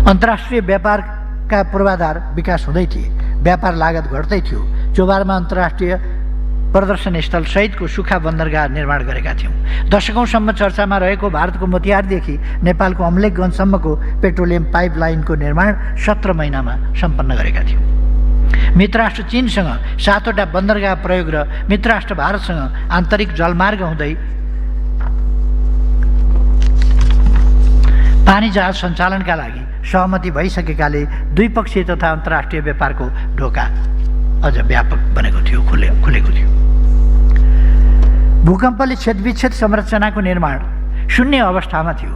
अन्तर्राष्ट्रिय व्यापारका पूर्वाधार विकास हुँदै थिए, व्यापार लागत घट्दै थियो। चोबारमा अन्तर्राष्ट्रिय प्रदर्शन स्थल सहितको सुक्खा बन्दरगाह निर्माण गरेका थियौँ। दशकौँसम्म चर्चामा रहेको भारतको मोतिहारदेखि नेपालको अम्लेखगञ्जसम्मको पेट्रोलियम पाइपलाइनको निर्माण 17 महिनामा सम्पन्न गरेका थियौँ। मित्रराष्ट्र चीनसँग 7वटा बन्दरगाह प्रयोग र मित्रराष्ट्र भारतसँग आन्तरिक जलमार्ग हुँदै पानी जहाज सञ्चालनका लागि सहमति भइसकेकाले द्विपक्षीय तथा अन्तर्राष्ट्रिय व्यापारको ढोका अझ व्यापक बनेको थियो, खुलेको थियो। भूकम्पले क्षतविक्षत संरचनाको निर्माण शून्य अवस्थामा थियो।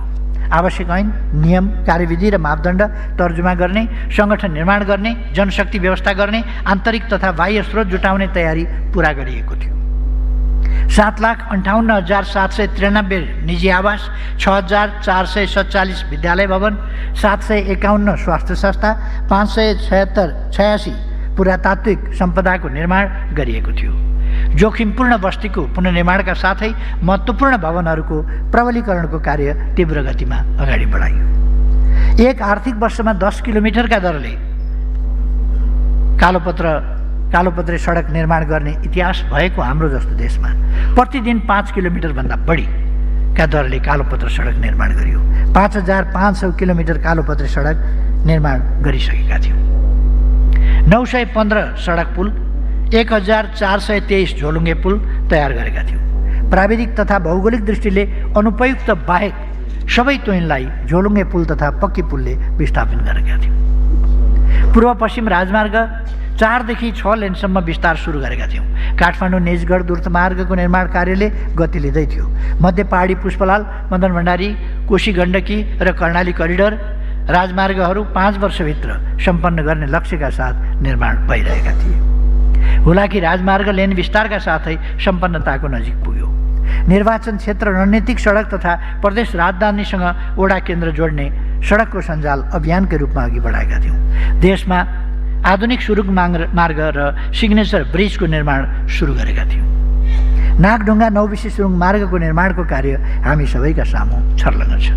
आवश्यक ऐन, नियम, कार्यविधि र मापदण्ड तर्जुमा गर्ने, सङ्गठन निर्माण गर्ने, जनशक्ति व्यवस्था गर्ने, आन्तरिक तथा बाह्य स्रोत जुटाउने तयारी पुरा गरिएको थियो। 7,58,793 निजी आवास, 6,447 विद्यालय भवन, 751 स्वास्थ्य संस्था, 586 पुरातात्विक सम्पदाको निर्माण गरिएको थियो। जोखिमपूर्ण बस्तीको पुनर्निर्माणका साथै महत्त्वपूर्ण भवनहरूको प्रबलीकरणको कार्य तीव्र गतिमा अगाडि बढाइयो। एक आर्थिक वर्षमा 10 किलोमिटरका दरले कालोपत्रे सडक निर्माण गर्ने इतिहास भएको हाम्रो जस्तो देशमा प्रतिदिन 5 किलोमिटरभन्दा बढीका दरले कालोपत्र सडक निर्माण गरियो। 5,500 किलोमिटर कालोपत्रे सडक निर्माण गरिसकेका थियौँ। 915 सडक पुल, 1,423 झोलुङ्गे पुल तयार गरेका थियौँ। प्राविधिक तथा भौगोलिक दृष्टिले अनुपयुक्त बाहेक सबै तोइनलाई झोलुङ्गे पुल तथा पक्की पुलले विस्थापित गरेका थियौँ। पूर्व पश्चिम राजमार्ग 4 देखि 6 लेनसम्म विस्तार सुरु गरेका थियौँ। काठमाडौँ निजगढ द्रुतमार्गको निर्माण कार्यले गति लिँदै थियो। मध्य पहाडी पुष्पलाल, मदन भण्डारी, कोशी गण्डकी र कर्णाली करिडर राजमार्गहरू 5 वर्षभित्र सम्पन्न गर्ने लक्ष्यका साथ निर्माण भइरहेका थिए। हुलाकी राजमार्ग लेन विस्तारका साथै सम्पन्नताको नजिक पुग्यो। निर्वाचन क्षेत्र रणनीतिक सडक तथा प्रदेश राजधानीसँग वडा केन्द्र जोड्ने सडकको सञ्जाल अभियानकै रूपमा अघि बढाएका थियौँ। देशमा आधुनिक सुरुङ मार्ग र सिग्नेचर ब्रिजको निर्माण सुरु गरेका थियौँ। नागढुङ्गा नौबिसी सुरुङ मार्गको निर्माणको कार्य हामी सबैका सामु छर्लङ्ग छ।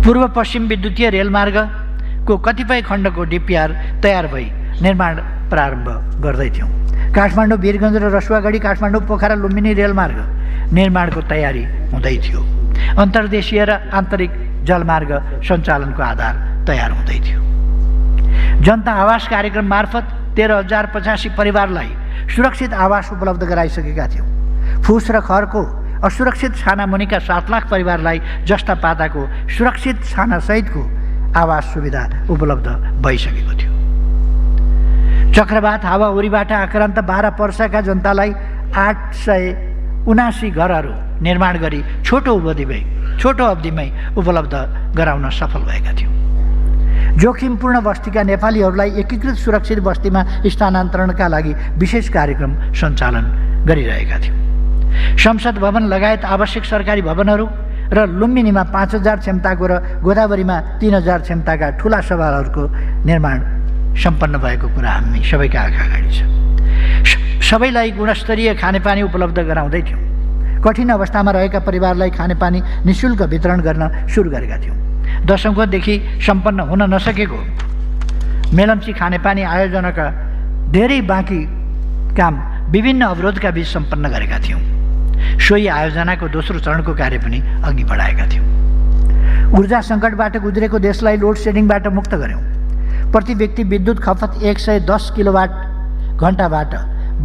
पूर्व पश्चिम विद्युतीय रेलमार्गको कतिपय खण्डको डिपिआर तयार भई निर्माण प्रारम्भ गर्दै थियौँ। काठमाडौँ वीरगञ्ज र रसुवागढी काठमाडौँ पोखरा लुम्बिनी रेलमार्ग निर्माणको तयारी हुँदै थियो। अन्तर्देशीय र आन्तरिक जलमार्ग सञ्चालनको आधार तयार हुँदै थियो। जनता आवास कार्यक्रम मार्फत 13,085 परिवारलाई सुरक्षित आवास उपलब्ध गराइसकेका थियौँ। फुस र खरको असुरक्षित छानामुनिका 7 लाख परिवारलाई जस्ता पाताको सुरक्षित छानासहितको आवास सुविधा उपलब्ध भइसकेको थियो। चक्रवात हावाहुरीबाट आक्रान्त बारा पर्साका जनतालाई 879 घरहरू निर्माण गरी छोटो अवधिमै उपलब्ध गराउन सफल भएका थियौँ। जोखिमपूर्ण बस्तीका नेपालीहरूलाई एकीकृत सुरक्षित बस्तीमा स्थानान्तरणका लागि विशेष कार्यक्रम सञ्चालन गरिरहेका थियौँ। संसद भवन लगायत आवश्यक सरकारी भवनहरू र लुम्बिनीमा 5,000 क्षमताको र गोदावरीमा 3,000 क्षमताका ठुला सभाहरूको निर्माण सम्पन्न भएको कुरा हामी सबैका आँखा अगाडि छ। सबैलाई गुणस्तरीय खानेपानी उपलब्ध गराउँदै थियौँ। कठिन अवस्थामा रहेका परिवारलाई खानेपानी निःशुल्क वितरण गर्न सुरु गरेका थियौँ। दशकौँदेखि सम्पन्न हुन नसकेको मेलम्ची खानेपानी आयोजनाका धेरै बाँकी काम विभिन्न अवरोधका बीच सम्पन्न गरेका थियौँ। सोही आयोजनाको दोस्रो चरणको कार्य पनि अघि बढाएका थियौँ। ऊर्जा सङ्कटबाट गुज्रेको देशलाई लोड सेडिङबाट मुक्त गऱ्यौँ। प्रति व्यक्ति विद्युत खपत 110 किलोवाट घण्टाबाट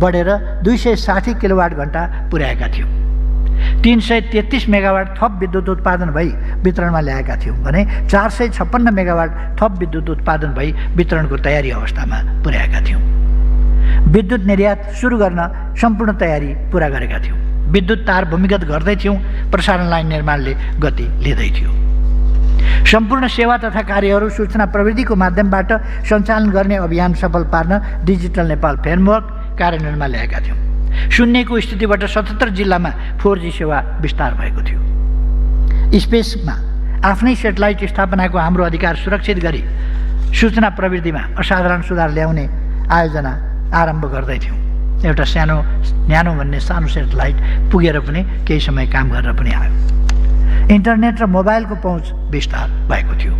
बढेर 260 किलोवाट घण्टा पुर्याएका थियौँ। 333 मेगावाट थप विद्युत उत्पादन भई वितरणमा ल्याएका थियौँ भने 456 मेगावाट थप विद्युत उत्पादन भई वितरणको तयारी अवस्थामा पुर्याएका थियौँ। विद्युत निर्यात सुरु गर्न सम्पूर्ण तयारी पुरा गरेका थियौँ। विद्युत तार भूमिगत गर्दै थियौँ। प्रसारण लाइन निर्माणले गति लिँदै थियो। सम्पूर्ण सेवा तथा कार्यहरू सूचना प्रविधिको माध्यमबाट सञ्चालन गर्ने अभियान सफल पार्न डिजिटल नेपाल फ्रेमवर्क कार्यान्वयनमा ल्याएका थियौँ। शून्यको स्थितिबाट 77 जिल्लामा 4G सेवा विस्तार भएको थियो। स्पेसमा आफ्नै सेटेलाइट स्थापनाको हाम्रो अधिकार सुरक्षित गरी सूचना प्रविधिमा असाधारण सुधार ल्याउने आयोजना आरम्भ गर्दै थियौँ। एउटा न्यानो भन्ने सानो सेटेलाइट पुगेर पनि केही समय काम गरेर पनि आयो। इन्टरनेट र मोबाइलको पहुँच विस्तार भएको थियो।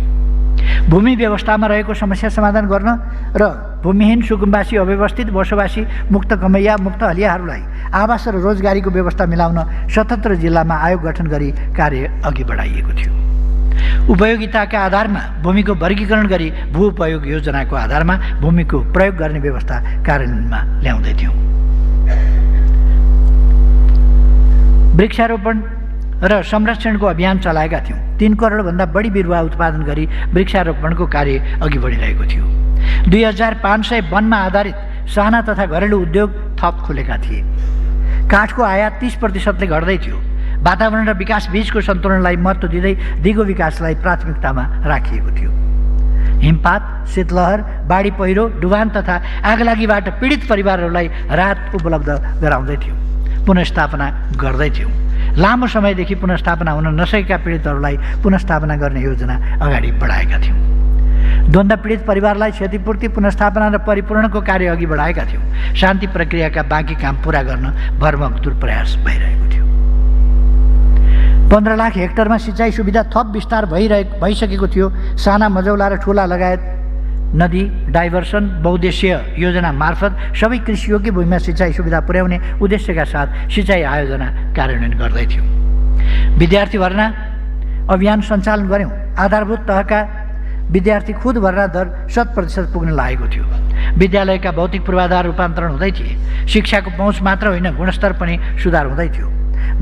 भूमि व्यवस्थामा रहेको समस्या समाधान गर्न र भूमिहीन सुकुम्बासी अव्यवस्थित बसोबासी मुक्त कमैया मुक्त हलियाहरूलाई आवास र रोजगारीको व्यवस्था मिलाउन 77 जिल्लामा आयोग गठन गरी कार्य अघि बढाइएको थियो। उपयोगिताका आधारमा भूमिको वर्गीकरण गरी भू उपयोग योजनाको आधारमा भूमिको प्रयोग गर्ने व्यवस्था कार्यान्वयनमा ल्याउँदै थियौँ। वृक्षारोपण र संरक्षणको अभियान चलाएका थियौँ। 3 करोडभन्दा बढी बिरुवा उत्पादन गरी वृक्षारोपणको कार्य अघि बढिरहेको थियो। 2500 वनमा आधारित साना तथा घरेलु उद्योग थप खुलेका थिए। काठको आयात 30%ले घट्दै थियो। वातावरण र विकास बीचको सन्तुलनलाई महत्त्व दिँदै दिगो विकासलाई प्राथमिकतामा राखिएको थियो। हिमपात, शीतलहर, बाढी पहिरो, डुबान तथा आगलागीबाट पीडित परिवारहरूलाई राहत उपलब्ध गराउँदै थियौँ। पुनर्स्थापना गर्दै थियौँ। लामो समयदेखि पुनर्स्थापना हुन नसकेका पीडितहरूलाई पुनर्स्थापना गर्ने योजना अगाडि बढाएका थियौँ। द्वन्द्व पीडित परिवारलाई क्षतिपूर्ति, पुनर्स्थापना र परिपूर्णको कार्य अघि बढाएका थियौँ। शान्ति प्रक्रियाका बाँकी काम पुरा गर्न भरमग्दुर प्रयास भइरहेको थियो। 15 लाख हेक्टरमा सिँचाइ सुविधा थप विस्तार भइसकेको थियो। साना मजौला र ठुला लगायत नदी डाइभर्सन बहुद्देश्य योजना मार्फत सबै कृषियोग्य भूमिमा सिँचाइ सुविधा पुर्याउने उद्देश्यका साथ सिँचाइ आयोजना कार्यान्वयन गर्दै थियौँ। विद्यार्थी भर्ना अभियान सञ्चालन गऱ्यौँ। आधारभूत तहका विद्यार्थी खुद भर्ना दर 100% पुग्न लागेको थियो। विद्यालयका भौतिक पूर्वाधार रूपान्तरण हुँदै थिए। शिक्षाको पहुँच मात्र होइन, गुणस्तर पनि सुधार हुँदै थियो।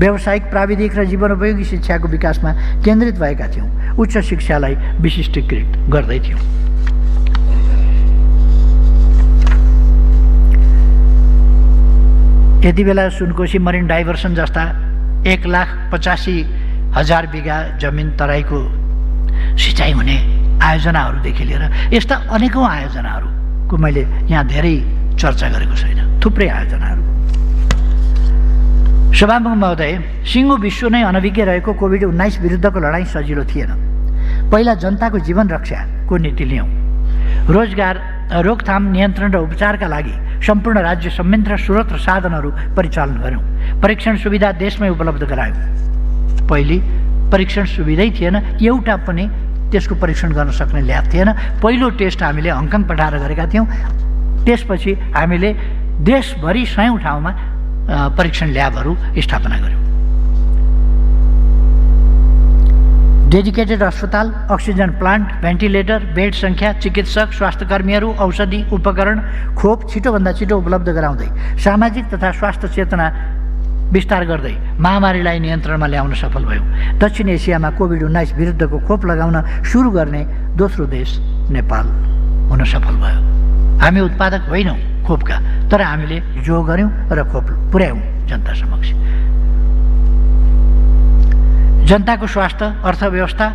व्यावसायिक, प्राविधिक र जीवनोपयोगी शिक्षाको विकासमा केन्द्रित भएका थियौँ। उच्च शिक्षालाई विशिष्टीकृत गर्दै थियौँ। यति बेला सुनकोशी मरिन डाइभर्सन जस्ता 1,85,000 बिघा जमिन तराईको सिँचाइ हुने आयोजनाहरूदेखि लिएर यस्ता अनेकौँ आयोजनाहरूको मैले यहाँ धेरै चर्चा गरेको छैन। थुप्रै आयोजनाहरू। सभामुख महोदय, सिङ्गो विश्व नै अनभिज्ञ रहेको कोभिड-19 विरुद्धको लडाईँ सजिलो थिएन। पहिला जनताको जीवन रक्षाको नीति लियौँ। रोकथाम, नियन्त्रण र उपचारका लागि सम्पूर्ण राज्य संयन्त्र, स्रोत र साधनहरू परिचालन गऱ्यौँ। परीक्षण सुविधा देशमै उपलब्ध गरायौँ। पहिले परीक्षण सुविधै थिएन, एउटा पनि त्यसको परीक्षण गर्न सक्ने ल्याब थिएन। पहिलो टेस्ट हामीले हङकङ पठाएर गरेका थियौँ। त्यसपछि हामीले देशभरि 100 ठाउँमा परीक्षण ल्याबहरू स्थापना गऱ्यौँ। डेडिकेटेड अस्पताल, अक्सिजन प्लान्ट, भेन्टिलेटर, बेड सङ्ख्या, चिकित्सक, स्वास्थ्यकर्मीहरू, औषधि, उपकरण, खोप छिटोभन्दा छिटो उपलब्ध गराउँदै सामाजिक तथा स्वास्थ्य चेतना विस्तार गर्दै महामारीलाई नियन्त्रणमा ल्याउन सफल भयौँ। दक्षिण एसियामा कोभिड-19 विरुद्धको खोप लगाउन सुरु गर्ने दोस्रो देश नेपाल हुन सफल भयो। हामी उत्पादक होइनौँ खोपका, तर हामीले जो गऱ्यौँ र खोप पुर्यायौँ जनता समक्ष। जनताको स्वास्थ्य, अर्थव्यवस्था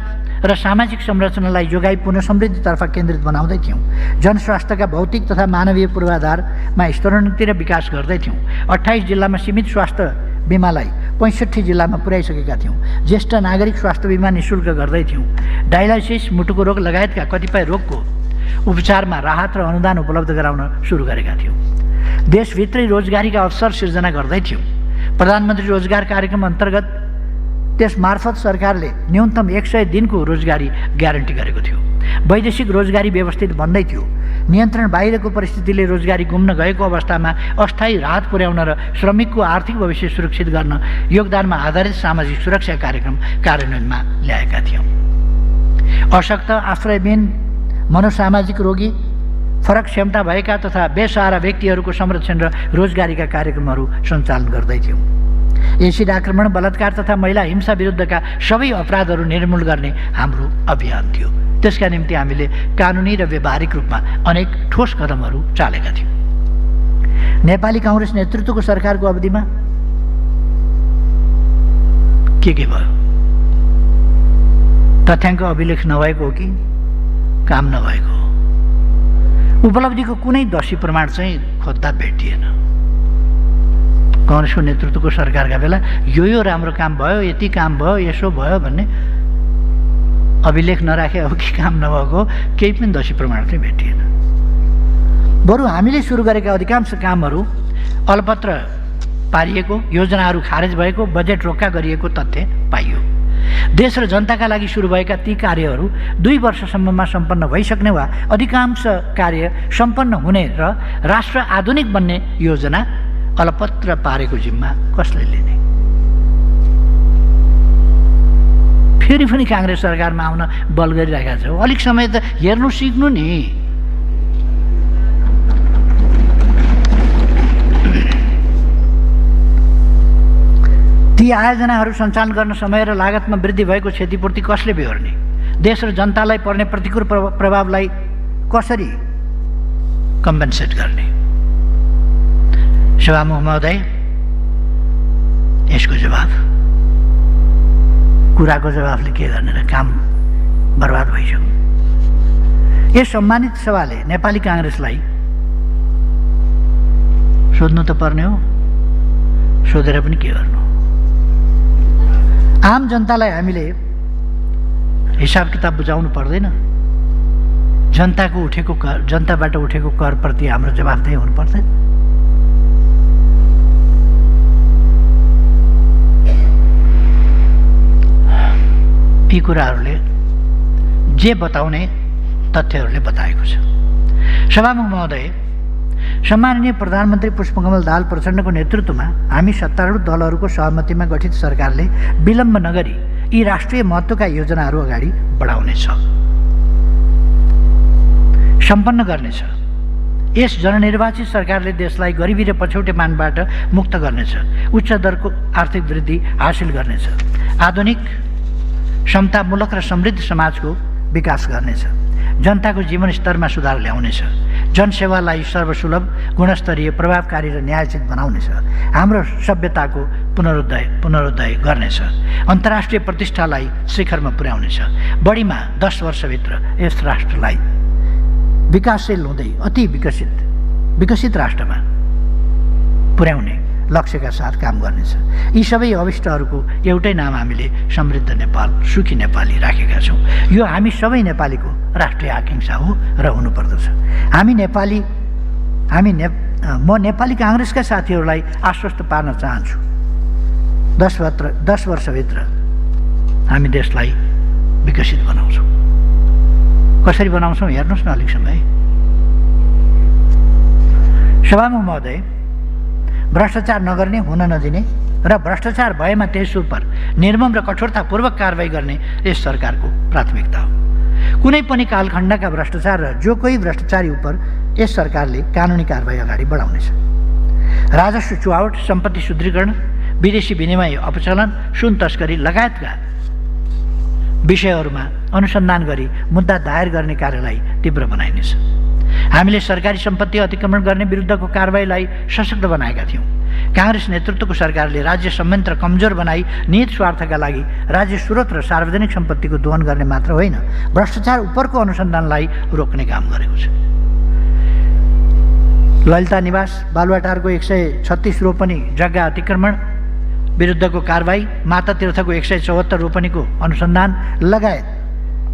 र सामाजिक संरचनालाई जोगाई पुनः समृद्धितर्फ केन्द्रित बनाउँदै थियौँ। जनस्वास्थ्यका भौतिक तथा मानवीय पूर्वाधारमा स्तरोन्नति र विकास गर्दै थियौँ। 28 जिल्लामा सीमित स्वास्थ्य बिमालाई 65 जिल्लामा पुर्याइसकेका थियौँ। ज्येष्ठ नागरिक स्वास्थ्य बिमा निःशुल्क गर्दै थियौँ। डायलाइसिस, मुटुको रोग लगायतका कतिपय रोगको उपचारमा राहत र अनुदान उपलब्ध गराउन सुरु गरेका थियौँ। देशभित्रै रोजगारीका अवसर सिर्जना गर्दै थियौँ। प्रधानमन्त्री रोजगार कार्यक्रम अन्तर्गत त्यसमार्फत सरकारले न्यूनतम 100 दिनको रोजगारी ग्यारेन्टी गरेको थियो। वैदेशिक रोजगारी व्यवस्थित बन्दै थियो। नियन्त्रण बाहिरको परिस्थितिले रोजगारी गुम्न गएको अवस्थामा अस्थायी राहत पुर्याउन र श्रमिकको आर्थिक भविष्य सुरक्षित गर्न योगदानमा आधारित सामाजिक सुरक्षा कार्यक्रम कार्यान्वयनमा ल्याएका थियौँ। अशक्त, आश्रयविहीन, मनोसामाजिक रोगी, फरक क्षमता भएका तथा बेसहारा व्यक्तिहरूको संरक्षण र रोजगारीका कार्यक्रमहरू सञ्चालन गर्दै थियौँ। एसिड आक्रमण, बलात्कार तथा महिला हिंसा विरुद्धका सबै अपराधहरू निर्मूल गर्ने हाम्रो अभियान थियो। त्यसका निम्ति हामीले कानुनी र व्यावहारिक रूपमा अनेक ठोस कदमहरू चालेका थियौँ। नेपाली काङ्ग्रेस नेतृत्वको सरकारको अवधिमा के भयो? तथ्याङ्क अभिलेख नभएको हो कि काम नभएको हो? उपलब्धिको कुनै दोषी प्रमाण चाहिँ खोज्दा भेटिएन। काङ्ग्रेसको नेतृत्वको सरकारका बेला यो राम्रो काम भयो, यति काम भयो, यसो भयो भन्ने अभिलेख नराखे हो कि काम नभएको, केही पनि दोषी प्रमाण चाहिँ भेटिएन। बरु हामीले सुरु गरेका अधिकांश कामहरू अलपत्र पारिएको, योजनाहरू खारेज भएको, बजेट रोक्का गरिएको तथ्य पाइयो। देश र जनताका लागि सुरु भएका ती कार्यहरू 2 वर्षसम्ममा सम्पन्न भइसक्ने वा अधिकांश कार्य सम्पन्न हुने र राष्ट्र आधुनिक बन्ने योजना अलपत्र पारेको जिम्मा कसले लिने? फेरि पनि काङ्ग्रेस सरकारमा आउन बल गरिरहेका छौ। अलिक समय त हेर्नु सिक्नु नि। ती आयोजनाहरू सञ्चालन गर्न समय र लागतमा वृद्धि भएको क्षतिपूर्ति कसले बेहोर्ने? देश र जनतालाई पर्ने प्रतिकूल प्रभावलाई कसरी कम्पेन्सेट गर्ने? सभामुख महोदय, यसको जवाफ, कुराको जवाफले के गर्ने र काम बर्बाद भइसक्यो। यस सम्मानित सभाले नेपाली काङ्ग्रेसलाई सोध्नु त पर्ने हो, सोधेर पनि के गर्नु? आम जनतालाई हामीले हिसाब किताब बुझाउनु पर्दैन? जनताको उठेको कर, जनताबाट उठेको करप्रति हाम्रो जवाफदेही हुनु पर्दैन? यी कुराहरूले जे बताउने तथ्यहरूले बताएको छ। सभामुख महोदय, सम्माननीय प्रधानमन्त्री पुष्पकमल दाहाल प्रचण्डको नेतृत्वमा हामी सत्तारूढ दलहरूको सहमतिमा गठित सरकारले विलम्ब नगरी यी राष्ट्रिय महत्त्वका योजनाहरू अगाडि बढाउनेछ, सम्पन्न गर्नेछ। यस जननिर्वाचित सरकारले देशलाई गरिबी र पछौटेपनबाट मुक्त गर्नेछ, उच्च दरको आर्थिक वृद्धि हासिल गर्नेछ, आधुनिक समतामूलक र समृद्ध समाजको विकास गर्नेछ, जनताको जीवन स्तरमा सुधार ल्याउनेछ, जनसेवालाई सर्वसुलभ, गुणस्तरीय, प्रभावकारी र न्यायोचित बनाउनेछ, हाम्रो सभ्यताको पुनरुदय गर्नेछ, अन्तर्राष्ट्रिय प्रतिष्ठालाई शिखरमा पुर्याउनेछ, बढीमा 10 वर्षभित्र यस राष्ट्रलाई विकासशील हुँदै अति विकसित राष्ट्रमा पुर्याउने लक्ष्यका साथ काम गर्नेछ। यी सबै अभिष्टहरूको एउटै नाम हामीले समृद्ध नेपाल, सुखी नेपाली राखेका छौँ। यो हामी सबै नेपालीको राष्ट्रिय आकाङ्क्षा हो र हुनुपर्दछ। म नेपाली काङ्ग्रेसका साथीहरूलाई आश्वस्त पार्न चाहन्छु, 10 वर्षभित्र हामी देशलाई विकसित बनाउँछौँ। कसरी बनाउँछौँ हेर्नुहोस् न अलिक समय। सभामुख महोदय, भ्रष्टाचार नगर्ने, हुन नदिने र भ्रष्टाचार भएमा त्यसुपर निर्मम र कठोरतापूर्वक कारवाही गर्ने यस सरकारको प्राथमिकता हो। कुनै पनि कालखण्डका भ्रष्टाचार र जो कोही भ्रष्टाचारी उपर यस सरकारले कानुनी कारवाही अगाडि बढाउनेछ। राजस्व चुहावट, सम्पत्ति शुद्धिकरण, विदेशी विनिमय अपचलन, सुन तस्करी लगायतका विषयहरूमा अनुसन्धान गरी मुद्दा दायर गर्ने कार्यलाई तीव्र बनाइनेछ। हामीले सरकारी सम्पत्ति अतिक्रमण गर्ने विरुद्धको कारवाहीलाई सशक्त बनाएका थियौँ। काङ्ग्रेस नेतृत्वको सरकारले राज्य संयन्त्र कमजोर बनाई निहित स्वार्थका लागि राज्य स्रोत र सार्वजनिक सम्पत्तिको दोहन गर्ने मात्र होइन, भ्रष्टाचार उपरको अनुसन्धानलाई रोक्ने काम गरेको छ। ललिता निवास बालुवाटारको 136 रोपनी जग्गा अतिक्रमण विरुद्धको कारवाही, माता तीर्थको 174 रोपनीको अनुसन्धान लगायत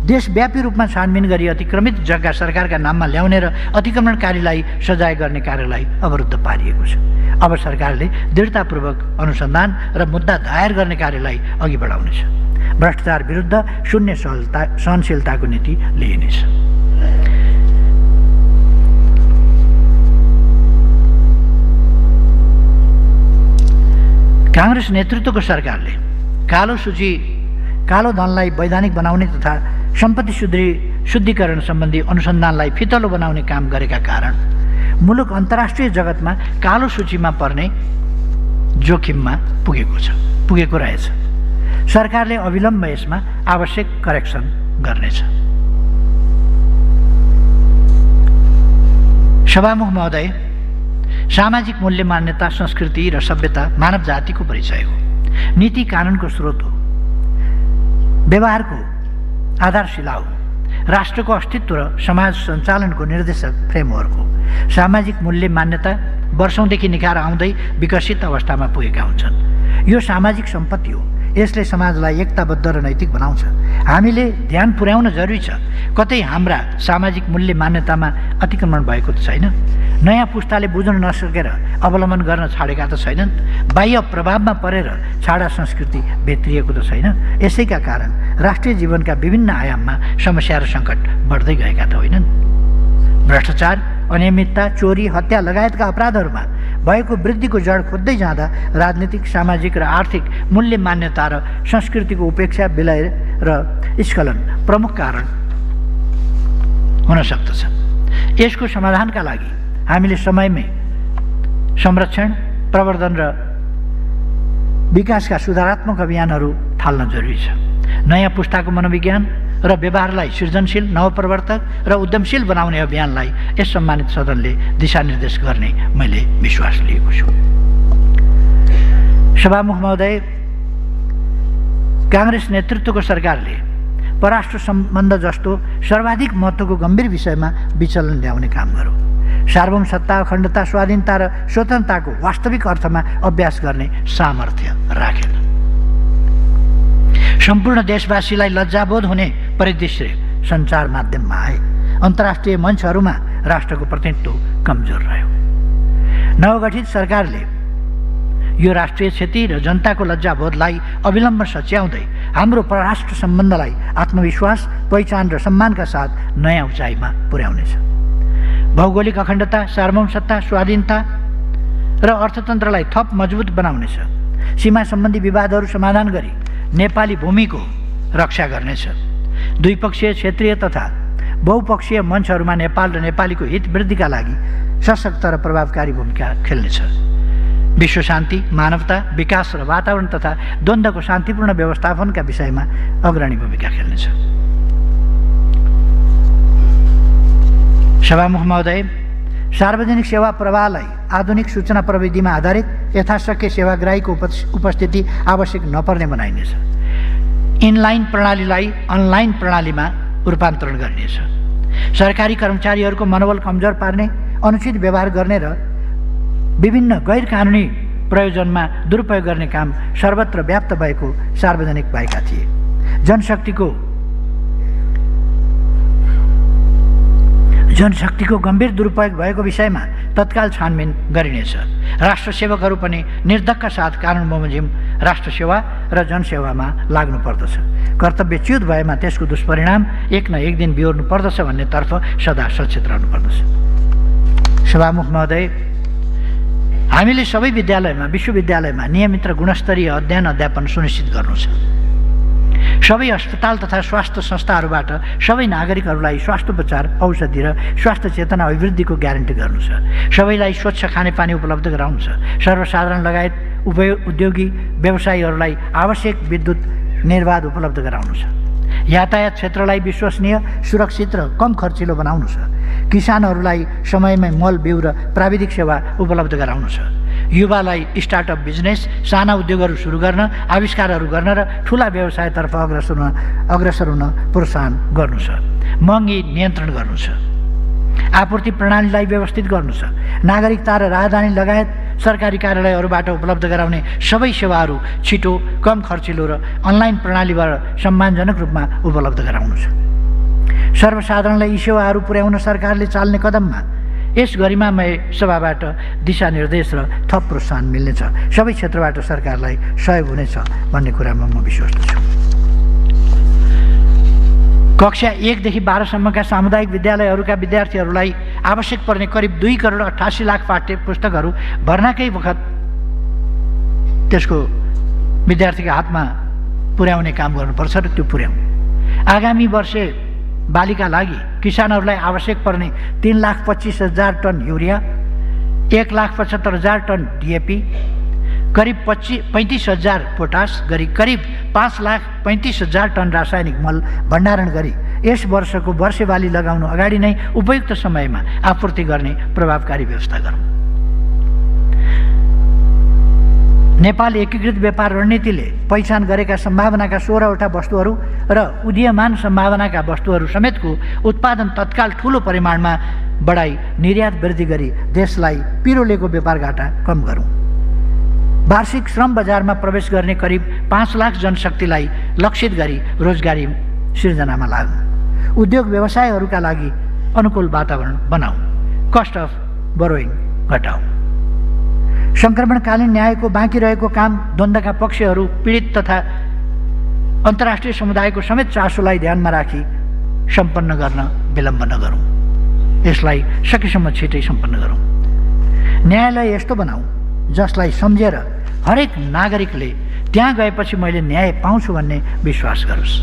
देशव्यापी रूपमा छानबिन गरी अतिक्रमित जग्गा सरकारका नाममा ल्याउने र अतिक्रमणकारीलाई सजाय गर्ने कार्यलाई अवरुद्ध पारिएको छ। अब सरकारले दृढतापूर्वक अनुसन्धान र मुद्दा दायर गर्ने कार्यलाई अघि बढाउनेछ। भ्रष्टाचार विरुद्ध शून्य सहनशीलताको नीति लिइनेछ। काङ्ग्रेस नेतृत्वको सरकारले कालो धनलाई वैधानिक बनाउने तथा सम्पत्ति शुद्धिकरण सम्बन्धी अनुसन्धानलाई फितलो बनाउने काम गरेका कारण मुलुक अन्तर्राष्ट्रिय जगतमा कालो सूचीमा पर्ने जोखिममा पुगेको रहेछ। सरकारले अविलम्ब यसमा आवश्यक करेक्सन गर्नेछ। सभामुख महोदय, सामाजिक मूल्य, मान्यता, संस्कृति र सभ्यता मानव जातिको परिचय हो, नीति कानुनको स्रोत हो, व्यवहारको आधारशिला हो, राष्ट्रको अस्तित्व र समाज सञ्चालनको निर्देशक फ्रेमवर्क हो। सामाजिक मूल्य मान्यता वर्षौंदेखि निखार आउँदै विकसित अवस्थामा पुगेका हुन्छन्। यो सामाजिक सम्पत्ति हो, यसले समाजलाई एकताबद्ध र नैतिक बनाउँछ। हामीले ध्यान पुर्याउन जरुरी छ, कतै हाम्रा सामाजिक मूल्य मान्यतामा अतिक्रमण भएको त छैन। नयाँ पुस्ताले बुझ्न नसकेर अवलम्बन गर्न छाडेका त छैनन्, बाह्य प्रभावमा परेर छाडा संस्कृति भित्रिएको त छैन। यसैका कारण राष्ट्रिय जीवनका विभिन्न आयाममा समस्या र सङ्कट बढ्दै गएका त होइनन्। भ्रष्टाचार, अनियमितता, चोरी, हत्या लगायतका अपराधहरूमा भएको वृद्धिको जड खोज्दै जाँदा राजनीतिक, सामाजिक र आर्थिक मूल्य, मान्यता र संस्कृतिको उपेक्षा, विलय र स्खलन प्रमुख कारण हुन सक्दछ। यसको समाधानका लागि हामीले समयमै संरक्षण, प्रवर्धन र विकासका सुधारात्मक अभियानहरू थाल्न जरुरी छ। नयाँ पुस्ताको मनोविज्ञान र व्यवहारलाई सृजनशील, नवप्रवर्तक र उद्यमशील बनाउने अभियानलाई यस सम्मानित सदनले दिशानिर्देश गर्ने मैले विश्वास लिएको छु। सभामुख महोदय, काङ्ग्रेस नेतृत्वको सरकारले परराष्ट्र सम्बन्ध जस्तो सर्वाधिक महत्त्वको गम्भीर विषयमा विचलन ल्याउने काम गर्यो। सार्वभौम सत्ता, अखण्डता, स्वाधीनता र स्वतन्त्रताको वास्तविक अर्थमा अभ्यास गर्ने सामर्थ्य राखेन। सम्पूर्ण देशवासीलाई लज्जाबोध हुने परिदृश्य सञ्चार माध्यममा आए। अन्तर्राष्ट्रिय मञ्चहरूमा राष्ट्रको प्रतिनिधित्व कमजोर रह्यो। नवगठित सरकारले यो राष्ट्रिय क्षति र जनताको लज्जाबोधलाई अविलम्ब सच्याउँदै हाम्रो परराष्ट्र सम्बन्धलाई आत्मविश्वास, पहिचान र सम्मानका साथ नयाँ उचाइमा पुर्याउनेछ। भौगोलिक अखण्डता, सार्वभौम सत्ता, स्वाधीनता र अर्थतन्त्रलाई थप मजबुत बनाउनेछ। सीमा सम्बन्धी विवादहरू समाधान गरी नेपाली भूमिको रक्षा गर्नेछ। द्विपक्षीय, क्षेत्रीय तथा बहुपक्षीय मञ्चहरूमा नेपाल र नेपालीको हित वृद्धिका लागि सशक्त र प्रभावकारी भूमिका खेल्नेछ। विश्व शान्ति, मानवता, विकास र वातावरण तथा द्वन्द्वको शान्तिपूर्ण व्यवस्थापनका विषयमा अग्रणी भूमिका खेल्नेछ। सभामुख महोदय, सार्वजनिक सेवा प्रवाहलाई आधुनिक सूचना प्रविधिमा आधारित यथाशक्य सेवाग्राहीको उपस्थिति आवश्यक नपर्ने बनाइनेछ। इनलाइन प्रणालीलाई अनलाइन प्रणालीमा रूपान्तरण गरिनेछ। सरकारी कर्मचारीहरूको मनोबल कमजोर पार्ने, अनुचित व्यवहार गर्ने र विभिन्न गैर कानुनी प्रयोजनमा दुरुपयोग गर्ने काम सर्वत्र व्याप्त भएको सार्वजनिक भएका थिए। जनशक्तिको गम्भीर दुरुपयोग भएको विषयमा तत्काल छानबिन गरिनेछ। राष्ट्र सेवकहरू पनि निर्धक्क साथ कानुन बमोजिम राष्ट्र सेवा र जनसेवामा लाग्नुपर्दछ। कर्तव्यच्युत भएमा त्यसको दुष्परिणाम एक न एक दिन बिहोर्नु पर्दछ भन्नेतर्फ सदा सचेत रहनुपर्दछ। सभामुख महोदय, हामीले सबै विद्यालयमा, विश्वविद्यालयमा नियमित र गुणस्तरीय अध्ययन अध्यापन सुनिश्चित गर्नु छ। सबै अस्पताल तथा स्वास्थ्य संस्थाहरूबाट सबै नागरिकहरूलाई स्वास्थ्योपचार, औषधि र स्वास्थ्य चेतना अभिवृद्धिको ग्यारेन्टी गर्नु छ। सबैलाई स्वच्छ खानेपानी उपलब्ध गराउनु छ। सर्वसाधारण लगायत उद्योगी व्यवसायीहरूलाई आवश्यक विद्युत निर्बाध उपलब्ध गराउनु छ। यातायात क्षेत्रलाई विश्वसनीय, सुरक्षित र कम खर्चिलो बनाउनु छ। किसानहरूलाई समयमै मल, बिउ र प्राविधिक सेवा उपलब्ध गराउनु छ। युवालाई स्टार्टअप बिजनेस, साना उद्योगहरू सुरु गर्न, आविष्कारहरू गर्न र ठुला व्यवसायतर्फ अग्रसर हुन प्रोत्साहन गर्नु छ। महँगी नियन्त्रण गर्नु छ। आपूर्ति प्रणालीलाई व्यवस्थित गर्नु छ। नागरिकता र राजधानी लगायत सरकारी कार्यालयहरूबाट उपलब्ध गराउने सबै सेवाहरू छिटो, कम खर्चिलो र अनलाइन प्रणालीबाट सम्मानजनक रूपमा उपलब्ध गराउनु छ। सर्वसाधारणलाई यी सेवाहरू पुर्याउन सरकारले चाल्ने कदममा यस गरिमामय सभाबाट दिशानिर्देश र थप प्रोत्साहन मिल्नेछ। सबै क्षेत्रबाट सरकारलाई सहयोग हुनेछ भन्ने कुरामा म विश्वस्त छु। कक्षा 1 देखि 12 सम्मका सामुदायिक विद्यालयहरूका विद्यार्थीहरूलाई आवश्यक पर्ने करिब 2 करोड 88 लाख पाठ्य पुस्तकहरू भर्नाकै वखत त्यसको विद्यार्थीका हातमा पुर्याउने काम गर्नुपर्छ र त्यो पुर्याउँ। आगामी वर्ष बालीका लागि किसानहरूलाई आवश्यक पर्ने 3,25,000 टन युरिया, 1,75,000 टन डिएपी, करिब 35,000 पोटास गरी करिब 5,35,000 टन रासायनिक मल भण्डारण गरी यस वर्षको वर्षे बाली लगाउनु अगाडि नै उपयुक्त समयमा आपूर्ति गर्ने प्रभावकारी व्यवस्था गरौँ। नेपाल एकीकृत व्यापार रणनीतिले पहिचान गरेका सम्भावनाका 16वटा वस्तुहरू र उदीयमान सम्भावनाका वस्तुहरू समेतको उत्पादन तत्काल ठूलो परिमाणमा बढाई निर्यात वृद्धि गरी देशलाई पिरोलेको व्यापार घाटा कम गरौँ। वार्षिक श्रम बजारमा प्रवेश गर्ने करिब 5 लाख जनशक्तिलाई लक्षित गरी रोजगारी सिर्जनामा लागौँ। उद्योग व्यवसायहरूका लागि अनुकूल वातावरण बनाऊ। कस्ट अफ बरोइङ घटाऊ। सङ्क्रमणकालीन न्यायको बाँकी रहेको काम द्वन्द्वका पक्षहरू, पीडित तथा अन्तर्राष्ट्रिय समुदायको समेत चासोलाई ध्यानमा राखी सम्पन्न गर्न विलम्ब नगरौँ। यसलाई सकेसम्म छिटै सम्पन्न गरौँ। न्यायालय यस्तो बनाऊ जसलाई सम्झेर हरेक नागरिकले त्यहाँ गएपछि मैले न्याय पाउँछु भन्ने विश्वास गरोस्।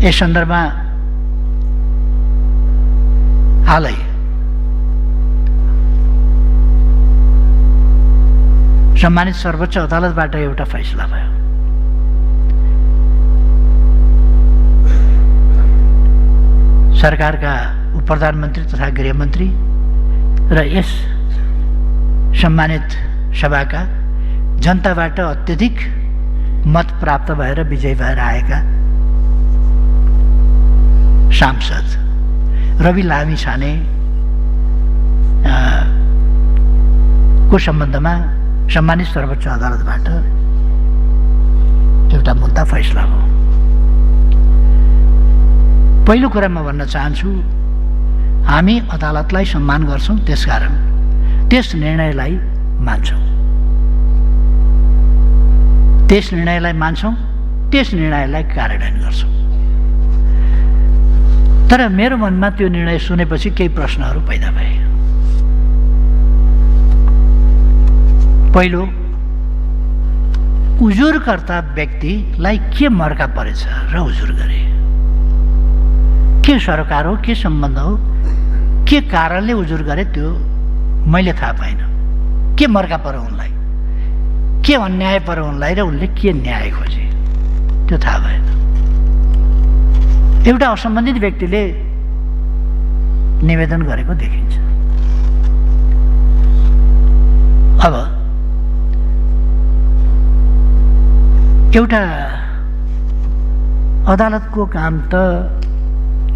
यस सन्दर्भमा हालै सम्मानित सर्वोच्च अदालतबाट एउटा फैसला भयो। सरकारका उपप्रधानमन्त्री तथा गृहमन्त्री र यस सम्मानित सभाका जनताबाट अत्यधिक मत प्राप्त भएर विजयी भएर आएका सांसद रवि लामिछाने को सम्बन्धमा सम्मानित सर्वोच्च अदालतबाट एउटा मुद्दा फैसला हो। पहिलो कुरा म भन्न चाहन्छु, हामी अदालतलाई सम्मान गर्छौँ, त्यसकारण त्यस निर्णयलाई मान्छौँ। त्यस निर्णयलाई मान्छौँ, त्यस निर्णयलाई कार्यान्वयन गर्छौँ। तर मेरो मनमा त्यो निर्णय सुनेपछि केही प्रश्नहरू पैदा भए। पहिलो, उजुरकर्ता व्यक्तिलाई के मर्का परेछ र उजुर गरे? के सरकार हो, के सम्बन्ध हो, के कारणले उजुर गरे त्यो मैले थाहा पाइनँ। के मर्का पर्यो उनलाई, के अन्याय पर्यो उनलाई र उनले के न्याय खोजे त्यो थाहा भएन। एउटा असम्बन्धित व्यक्तिले निवेदन गरेको देखिन्छ। अब एउटा अदालतको काम त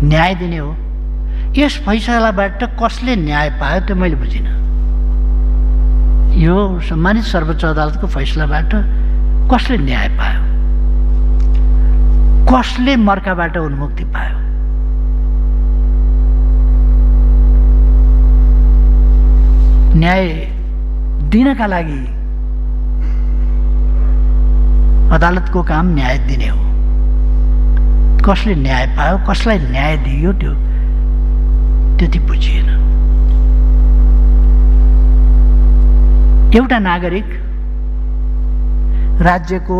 न्याय दिने हो। यस फैसलाबाट कसले न्याय पायो त्यो मैले बुझिनँ। यो सम्मानित सर्वोच्च अदालतको फैसलाबाट कसले न्याय पायो? कसले मर्काबाट उन्मुक्ति पायो? न्याय दिनका लागि अदालतको काम न्याय दिने हो। कसले न्याय पायो, कसलाई न्याय दियो त्यो त्यति बुझिएन। एउटा नागरिक राज्यको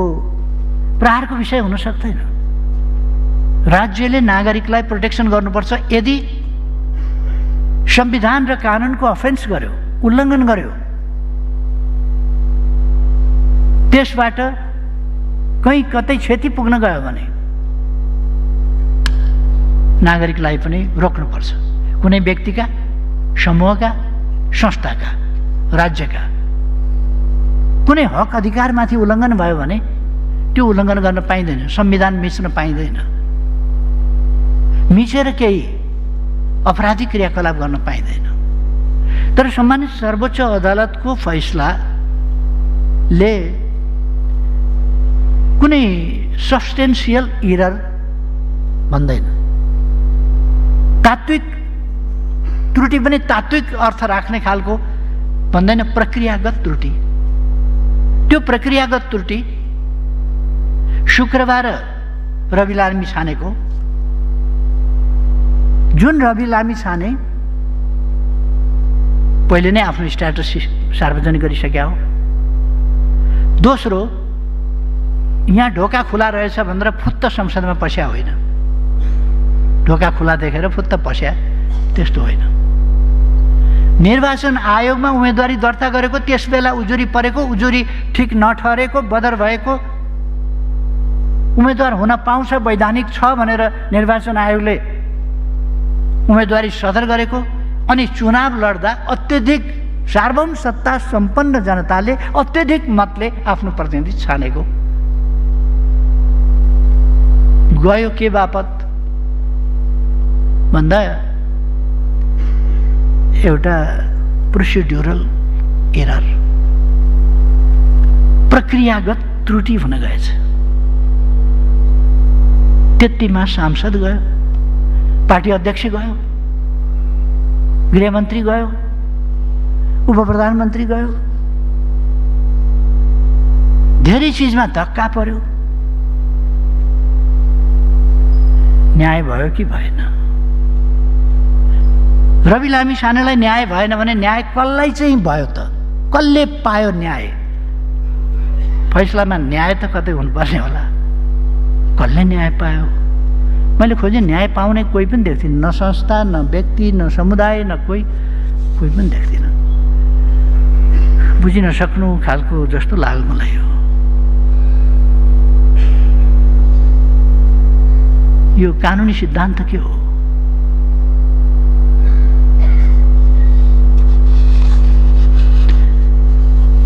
प्रहारको विषय हुन सक्दैन। राज्यले नागरिकलाई प्रोटेक्सन गर्नुपर्छ। यदि संविधान र कानुनको अफेन्स गर्यो, उल्लङ्घन गर्यो, त्यसबाट कहीँ कतै क्षति पुग्न गयो भने नागरिकलाई पनि रोक्नुपर्छ। कुनै व्यक्तिका, समूहका, संस्थाका, राज्यका कुनै हक अधिकारमाथि उल्लङ्घन भयो भने त्यो उल्लङ्घन गर्न पाइँदैन। संविधान मिच्न पाइँदैन। मिचेर केही अपराधिक क्रियाकलाप गर्न पाइँदैन। तर सम्मानित सर्वोच्च अदालतको फैसलाले कुनै सब्स्टेन्सियल इरर भन्दैन। तात्विक त्रुटि पनि तात्विक अर्थ राख्ने खालको भन्दैन, प्रक्रियागत त्रुटि। त्यो प्रक्रियागत त्रुटि शुक्रबार रवि लामिछानेको, जुन रवि लामिछाने पहिले नै आफ्नो स्ट्याटस सार्वजनिक गरिसक्या हो। दोस्रो, यहाँ ढोका खुला रहेछ भनेर फुत्त संसदमा पस्या होइन। ढोका खुला देखेर फुत्त पस्या त्यस्तो होइन। निर्वाचन आयोगमा उम्मेदवारी दर्ता गरेको, त्यसबेला उजुरी परेको, उजुरी ठिक नठहरेको, बदर भएको उम्मेदवार हुन पाउँछ, वैधानिक छ भनेर निर्वाचन आयोगले उम्मेदवारी सदर गरेको, अनि चुनाव लड्दा अत्यधिक सार्वभौम सत्ता सम्पन्न जनताले अत्यधिक मतले आफ्नो प्रतिनिधि छानेको गयो के बापत भन्दा एउटा प्रोसिड्युरल एरर, प्रक्रियागत त्रुटि हुन गएछ। त्यतिमा सांसद गयो, पार्टी अध्यक्ष गयो, गृहमन्त्री गयो, उपप्रधानमन्त्री गयो, धेरै चिजमा धक्का पर्यो। न्याय भयो कि भएन? रवि लामिछानेलाई न्याय भएन भने न्याय कसलाई चाहिँ भयो त? कसले पायो न्याय? फैसलामा न्याय त कतै हुनुपर्ने होला। कसले न्याय पायो? मैले खोजेँ, न्याय पाउने कोही पनि देख्दिनँ, न संस्था, न व्यक्ति, न समुदाय, न कोही पनि देख्दिनँ। बुझिन सक्नु खालको जस्तो लाग्यो मलाई। यो कानुनी सिद्धान्त के हो?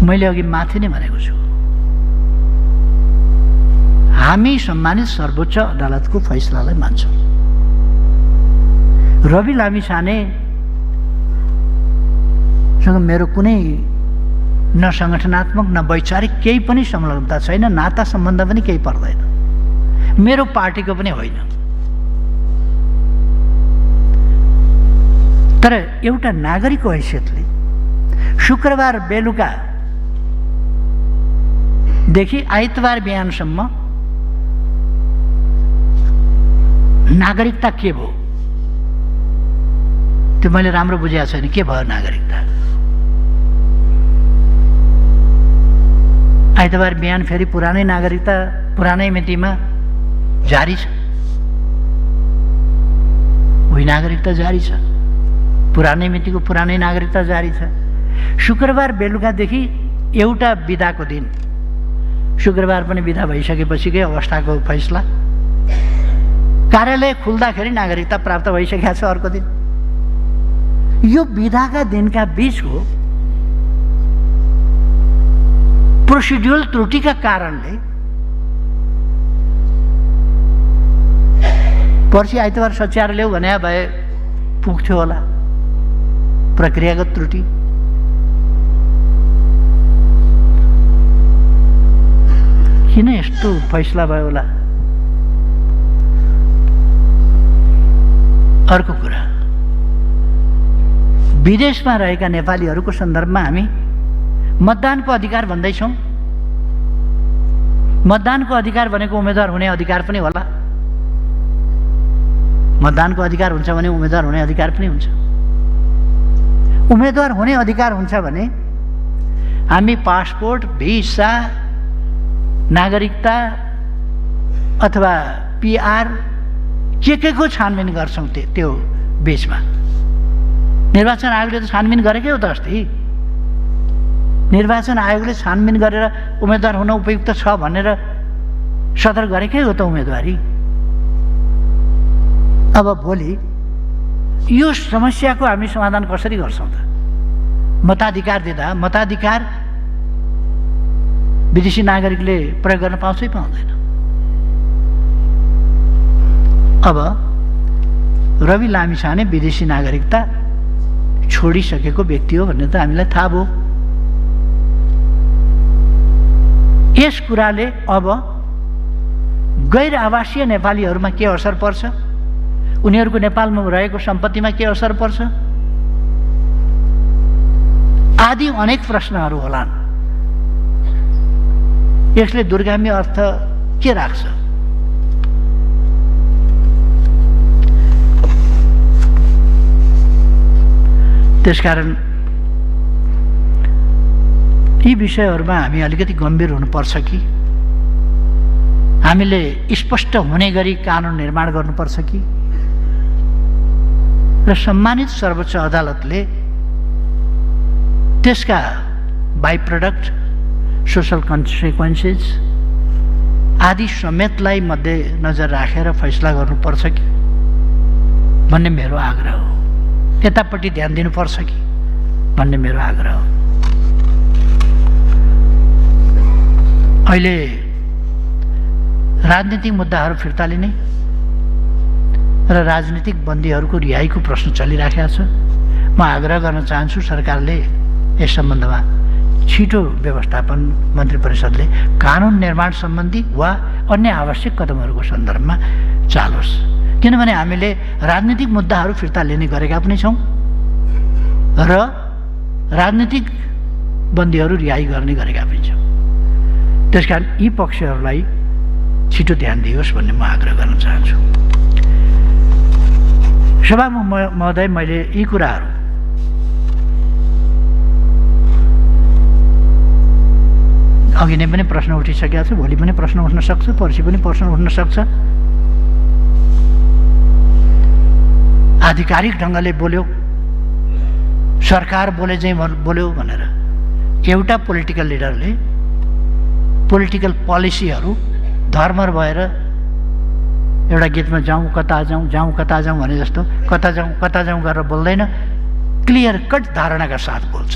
मैले अघि माथि नै भनेको छु, हामी सम्मानित सर्वोच्च अदालतको फैसलालाई मान्छौँ। रवि लामिछानेसँग मेरो कुनै न सङ्गठनात्मक न वैचारिक केही पनि संलग्नता छैन, नाता सम्बन्ध पनि केही पर्दैन, मेरो पार्टीको पनि होइन। तर एउटा नागरिकको हैसियतले शुक्रबार बेलुकादेखि आइतबार बिहानसम्म नागरिकता के भयो त्यो मैले राम्रो बुझेको छैन। के भयो नागरिकता? आइतबार बिहान फेरि पुरानै नागरिकता पुरानै मितिमा जारी छ। उही नागरिकता जारी छ, पुरानै मितिको पुरानै नागरिकता जारी छ। शुक्रबार बेलुकादेखि एउटा बिदाको दिन, शुक्रबार पनि बिदा भइसकेपछिकै अवस्थाको फैसला, कार्यालय खुल्दाखेरि नागरिकता प्राप्त भइसकेको छ अर्को दिन। यो बिदाका दिनका बीचको प्रोसिड्युरल त्रुटिका कारणले पर्सि आइतबार सच्याएर ल्याऊ भने भए पुग्थ्यो होला। प्रक्रियागत त्रुटि। किन यस्तो फैसला भयो होला? अर्को कुरा, विदेशमा रहेका नेपालीहरूको सन्दर्भमा हामी मतदानको अधिकार भन्दैछौँ। मतदानको अधिकार भनेको उम्मेदवार हुने अधिकार पनि होला। मतदानको अधिकार हुन्छ भने उम्मेदवार हुने अधिकार पनि हुन्छ। उम्मेदवार हुने अधिकार हुन्छ भने हामी पासपोर्ट, भिसा, नागरिकता अथवा पिआर के को छानबिन गर्छौँ। त्यो बीचमा निर्वाचन आयोगले त छानबिन गरेकै हो त। अस्ति निर्वाचन आयोगले छानबिन गरेर उम्मेदवार हुन उपयुक्त छ भनेर सदर गरेकै हो त उम्मेदवारी। अब भोलि यो समस्याको हामी समाधान कसरी गर्छौँ त? मताधिकार दिँदा मताधिकार विदेशी नागरिकले प्रयोग गर्न पाउँछ कि पाउँदैन? अब रवि लामिछाने विदेशी नागरिकता छोडिसकेको व्यक्ति हो भन्ने त हामीलाई थाहा भयो। यस कुराले अब गैर आवासीय नेपालीहरूमा के असर पर्छ? उनीहरूको नेपालमा रहेको सम्पत्तिमा के असर पर्छ? आदि अनेक प्रश्नहरू होलान्। यसले दूरगामी अर्थ के राख्छ? त्यसकारण यी विषयहरूमा हामी अलिकति गम्भीर हुनुपर्छ कि हामीले स्पष्ट हुने गरी कानुन निर्माण गर्नुपर्छ कि र सम्मानित सर्वोच्च अदालतले त्यसका बाई प्रोडक्ट, सोशल कन्सिक्वेन्सेस आदि समेतलाई मध्यनजर राखेर फैसला गर्नुपर्छ कि भन्ने मेरो आग्रह हो। यतापट्टि ध्यान दिनुपर्छ कि भन्ने मेरो आग्रह हो। अहिले राजनीतिक मुद्दाहरू फिर्ता लिने र राजनीतिक बन्दीहरूको रिहाईको प्रश्न चलिराखेको छ। म आग्रह गर्न चाहन्छु सरकारले यस सम्बन्धमा छिटो व्यवस्थापन मन्त्री परिषदले कानुन निर्माण सम्बन्धी वा अन्य आवश्यक कदमहरूको सन्दर्भमा चालोस्। किनभने हामीले राजनीतिक मुद्दाहरू फिर्ता लिने गरेका पनि छौँ र राजनीतिक बन्दीहरू रिहाई गर्ने गरेका पनि छौँ। त्यसकारण यी पक्षहरूलाई छिटो ध्यान दियोस् भन्ने म आग्रह गर्न चाहन्छु। सभामुख महोदय, मैले यी कुराहरू अघि नै पनि प्रश्न उठिसकेको छ, भोलि पनि प्रश्न उठ्न सक्छ, पर्सि पनि प्रश्न उठ्न सक्छ। आधिकारिक ढङ्गले बोल्यो, सरकार बोले चाहिँ बोल्यो भनेर एउटा पोलिटिकल लिडरले पोलिटिकल पोलिसीहरू धर्मर भएर एउटा गीतमा जाउँ कता जाउँ भने जस्तो कता जाउँ गरेर बोल्दैन, क्लियर कट धारणाका साथ बोल्छ।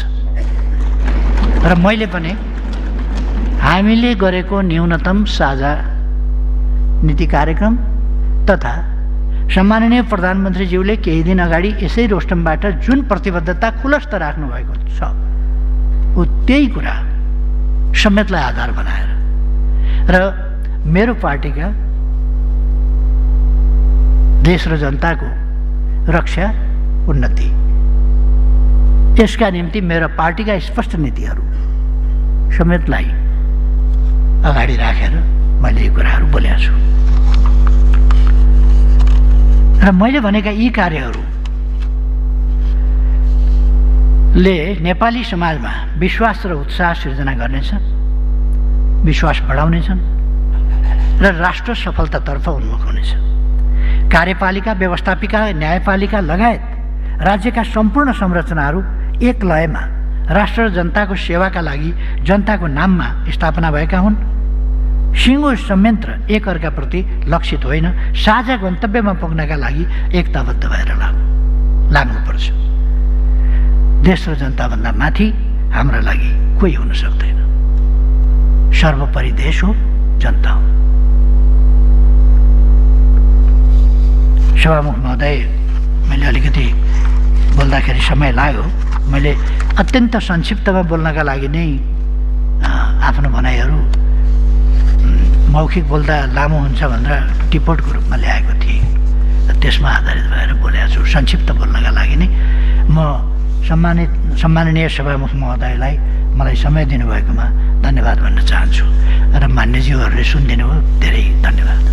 र मैले पनि हामीले गरेको न्यूनतम साझा नीति कार्यक्रम तथा सम्माननीय प्रधानमन्त्रीज्यूले केही दिन अगाडि यसै रोस्टमबाट जुन प्रतिबद्धता खुलस्त राख्नुभएको छ, ऊ त्यही कुरा समेतलाई आधार बनाएर र मेरो पार्टीका देश र जनताको रक्षा, उन्नति, यसका निम्ति मेरो पार्टीका स्पष्ट नीतिहरू समेतलाई अगाडि राखेर मैले यी कुराहरू बोलेको छु। र मैले भनेका यी कार्यहरूले नेपाली समाजमा विश्वास र उत्साह सिर्जना गर्नेछ, विश्वास बढाउनेछन् र राष्ट्र सफलतातर्फ उन्मुख हुनेछ। कार्यपालिका, व्यवस्थापिका, न्यायपालिका लगायत राज्यका सम्पूर्ण संरचनाहरू एक लयमा राष्ट्र र जनताको सेवाका लागि जनताको नाममा स्थापना भएका हुन्। सिङ्गो संयन्त्र एकअर्काप्रति लक्षित होइन, साझा गन्तव्यमा पुग्नका लागि एकताबद्ध भएर लाग्नुपर्छ। देश र जनताभन्दा माथि हाम्रा लागि कोही हुन सक्दैन। सर्वोपरि देश हो, जनता हो। सभामुख महोदय, मैले अलिकति बोल्दाखेरि समय लाग्यो। मैले अत्यन्त संक्षिप्तमा बोल्नका लागि नै आफ्नो भनाइहरू मौखिक बोल्दा लामो हुन्छ भनेर टिपोटको रूपमा ल्याएको थिएँ, त्यसमा आधारित भएर बोलेको छु। संक्षिप्त बोल्नका लागि नै म सम्माननीय सभामुख महोदयलाई मलाई समय दिनुभएकोमा धन्यवाद भन्न चाहन्छु र मान्यज्यूहरूले सुनिदिनु भयो, धेरै धन्यवाद।